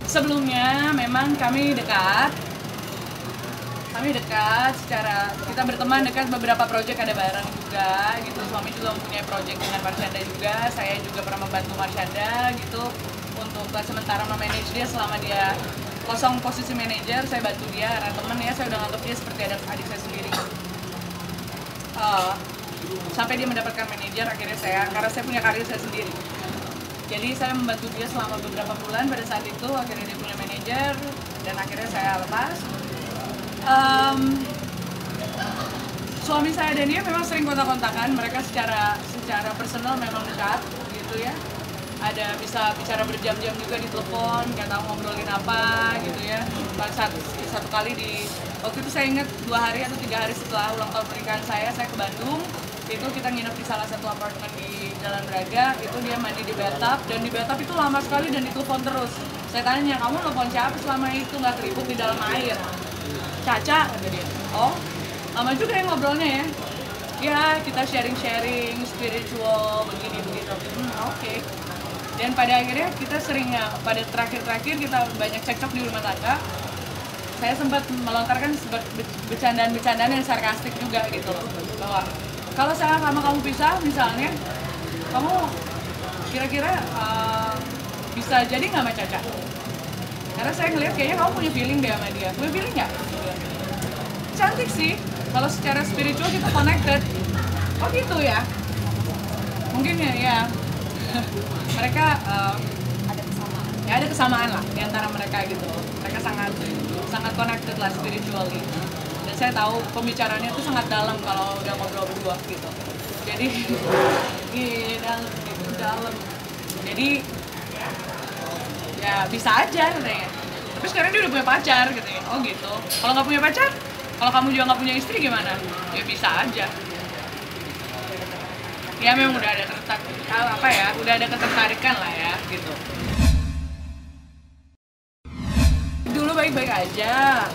Sebelumnya memang kami dekat secara kita berteman dekat, beberapa proyek ada bareng juga gitu. Suami juga mempunyai proyek dengan Marshanda juga, saya juga pernah membantu Marshanda gitu untuk sementara memanage dia selama dia kosong posisi manajer. Saya bantu dia karena temen ya, saya udah nganggap dia seperti adik saya sendiri. Sampai dia mendapatkan manajer, akhirnya karena saya punya karir saya sendiri, jadi saya membantu dia selama beberapa bulan. Pada saat itu akhirnya dia punya manajer dan akhirnya saya lepas. Suami saya dan dia memang sering kontak-kontakan, mereka secara personal memang dekat gitu ya. Ada bisa bicara berjam-jam juga di telepon, nggak tahu ngobrolin apa gitu ya. Satu kali waktu itu saya ingat 2 hari atau 3 hari setelah ulang tahun pernikahan saya ke Bandung. Itu kita nginep di salah satu apartemen di Jalan Braga, itu dia mandi di bathtub, dan di bathtub itu lama sekali dan ditelepon terus. Saya tanya, kamu telepon siapa selama itu, nggak keriput di dalam air? Caca, kata dia. Oh, lama juga ya ngobrolnya ya? Ya, kita sharing spiritual, begini-begitu. Oke. Dan pada akhirnya kita pada terakhir kita banyak cekcok di rumah tangga. Saya sempat melontarkan bercandaan-bercandaan yang sarkastik juga gitu loh, bahwa kalau saya sama kamu pisah misalnya, kamu kira-kira bisa jadi nggak sama Caca? Karena saya ngeliat kayaknya kamu punya feeling deh sama dia. Punya feeling nggak? Cantik sih, kalau secara spiritual kita connected. Oh gitu ya? Mungkin ya. Mereka ada kesamaan lah di antara mereka gitu. Mereka sangat connected lah spiritually. Dan saya tahu pembicaraannya tuh sangat dalam kalau udah ngobrol berdua gitu. Jadi dalam. Jadi ya bisa aja katanya. Tapi sekarang dia udah punya pacar katanya. Oh gitu. Kalau nggak punya pacar, kalau kamu juga nggak punya istri gimana? Ya bisa aja. Ya memang udah ada udah ada ketertarikan lah ya gitu. Dulu baik-baik aja,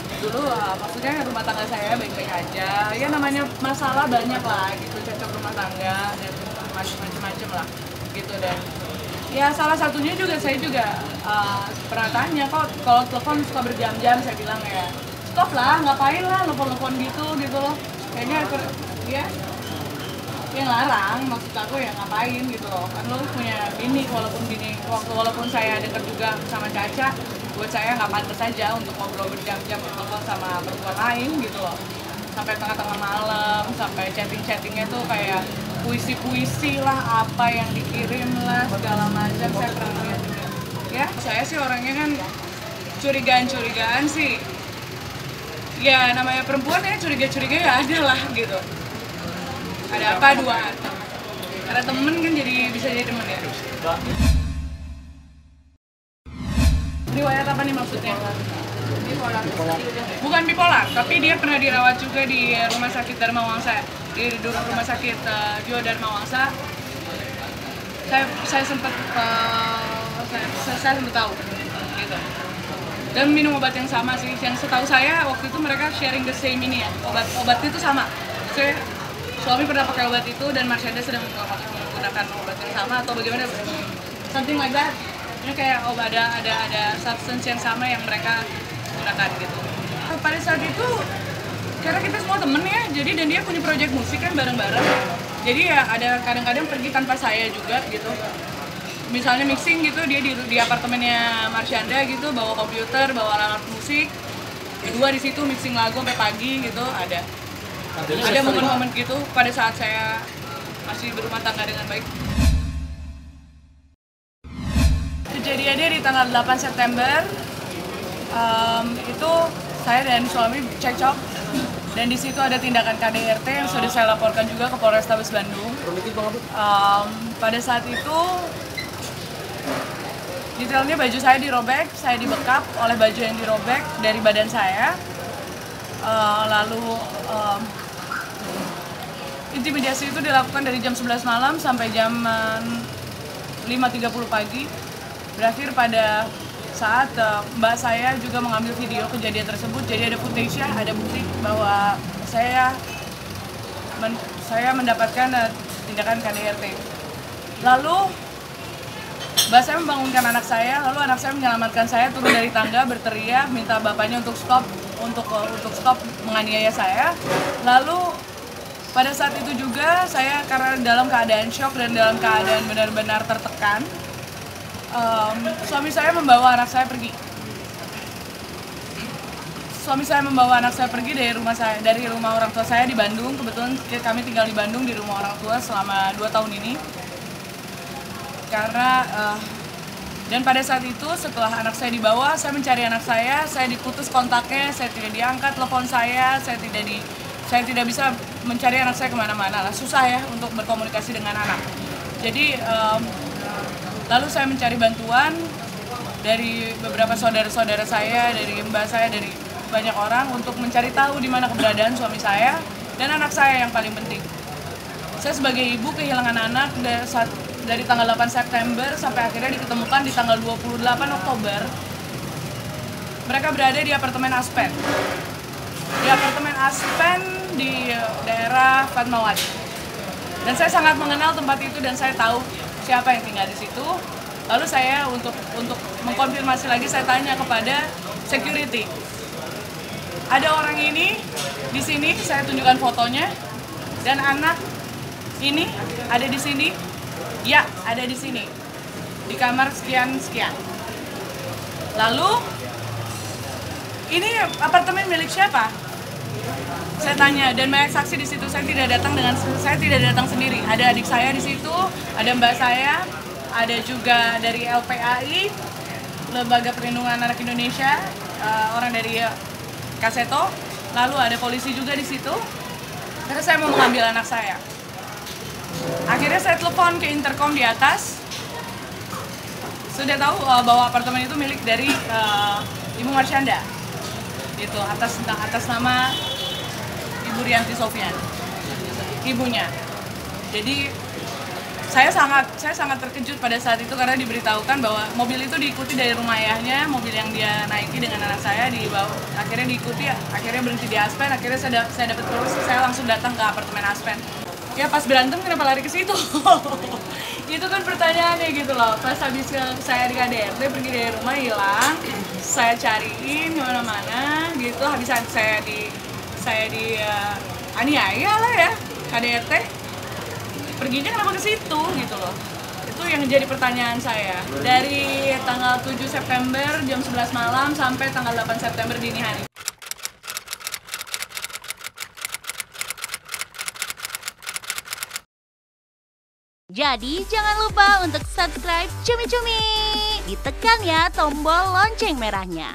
maksudnya rumah tangga saya baik-baik aja. Ya namanya masalah banyak lah gitu, cocok rumah tangga dan macam-macam lah gitu. Dan ya salah satunya juga saya pernah tanya, kok kalau telepon suka berjam-jam, saya bilang ya stop lah, ngapain lah telepon gitu loh. Kayaknya ya yang larang, maksud aku ya ngapain gitu loh, kan lo punya walaupun saya dekat juga sama Caca, buat saya nggak pantas saja untuk ngobrol berjam-jam telepon sama perempuan lain gitu loh, sampai tengah-tengah malam, sampai chattingnya tuh kayak puisi lah, apa yang dikirim lah segala macam. Saya pernah lihat juga ya. Saya sih orangnya kan curigaan sih ya, namanya perempuan ya, curiga ya ada lah gitu. Ada apa duaan? Karena temen kan bisa jadi temen ya. Riwayat apa nih maksudnya? Bipolar. Bukan bipolar, tapi dia pernah dirawat juga di rumah sakit Dharma Wangsa, di rumah sakit Jiwa Dharma Wangsa. Saya sempat tahu gitu. Dan minum obat yang sama sih. Yang setahu saya waktu itu mereka sharing the same ini ya. Obatnya itu sama. Suami pernah pakai obat itu dan Marshanda sedang menggunakan obat yang sama atau bagaimana? Something like that. Ini kayak ada substance yang sama yang mereka gunakan gitu. Pada saat itu karena kita semua temen ya, jadi dan dia punya proyek musik kan bareng-bareng. Jadi ya ada kadang-kadang pergi tanpa saya juga gitu. Misalnya mixing gitu, dia di apartemennya Marshanda gitu, bawa komputer, bawa alat musik. Kedua di situ mixing lagu sampai pagi gitu, ada momen-momen gitu pada saat saya masih berumah tangga dengan baik. Kejadiannya di tanggal 8 September, itu saya dan suami cekcok, dan di situ ada tindakan KDRT yang sudah saya laporkan juga ke Polrestabes Bandung. Pada saat itu detailnya baju saya dirobek, saya dibekap oleh baju yang dirobek dari badan saya. Lalu intimidasi itu dilakukan dari jam 11 malam sampai jam 5.30 pagi. Berakhir pada saat mbak saya juga mengambil video kejadian tersebut. Jadi ada footage-nya, ada bukti bahwa saya mendapatkan tindakan KDRT. Lalu Mbak saya membangunkan anak saya, lalu anak saya menyelamatkan saya, turun dari tangga berteriak minta bapaknya untuk stop menganiaya saya. Lalu pada saat itu juga saya karena dalam keadaan shock dan dalam keadaan benar-benar tertekan, suami saya membawa anak saya pergi. Suami saya membawa anak saya pergi dari rumah orang tua saya di Bandung. Kebetulan kami tinggal di Bandung di rumah orang tua selama 2 tahun ini. Karena dan pada saat itu setelah anak saya dibawa, saya mencari anak saya diputus kontaknya, saya tidak diangkat telepon saya tidak bisa mencari anak saya kemana-mana lah, susah ya untuk berkomunikasi dengan anak. Jadi lalu saya mencari bantuan dari beberapa saudara-saudara saya, dari mbak saya, dari banyak orang untuk mencari tahu di mana keberadaan suami saya dan anak saya yang paling penting. Saya sebagai ibu kehilangan anak dari tanggal 8 September sampai akhirnya diketemukan di tanggal 28 Oktober. Mereka berada di apartemen Aspen. Di apartemen Aspen di daerah Fatmawati. Dan saya sangat mengenal tempat itu dan saya tahu siapa yang tinggal di situ. Lalu saya untuk mengkonfirmasi lagi saya tanya kepada security. Ada orang ini di sini, saya tunjukkan fotonya, dan anak ini ada di sini, ya ada di sini, di kamar sekian. Lalu ini apartemen milik siapa? Saya tanya dan banyak saksi di situ. Saya tidak datang sendiri. Ada adik saya di situ, ada mbak saya, ada juga dari LPAI, Lembaga Perlindungan Anak Indonesia, orang dari Kaseto, lalu ada polisi juga di situ. Karena saya mau mengambil anak saya. Akhirnya saya telepon ke intercom di atas. Sudah tahu bahwa apartemen itu milik dari Ibu Marsyanda. Itu atas nama Ibu Rianti Sofyan, ibunya. Jadi saya sangat terkejut pada saat itu karena diberitahukan bahwa mobil itu diikuti dari rumah ayahnya, mobil yang dia naiki dengan anak saya dibawa, akhirnya diikuti, akhirnya berhenti di Aspen, akhirnya saya dapat terus, saya langsung datang ke apartemen Aspen. Ya pas berantem kenapa lari ke situ? Itu kan pertanyaannya gitu loh. Pas habis saya di KDRT pergi dari rumah hilang, saya cariin kemana-mana gitu, habis saya di aniaya lah ya KDRT. Perginya kenapa ke situ gitu loh. Itu yang jadi pertanyaan saya. Dari tanggal 7 September jam 11 malam sampai tanggal 8 September dini hari. Jadi jangan lupa untuk subscribe Cumi Cumi. Ditekan ya tombol lonceng merahnya.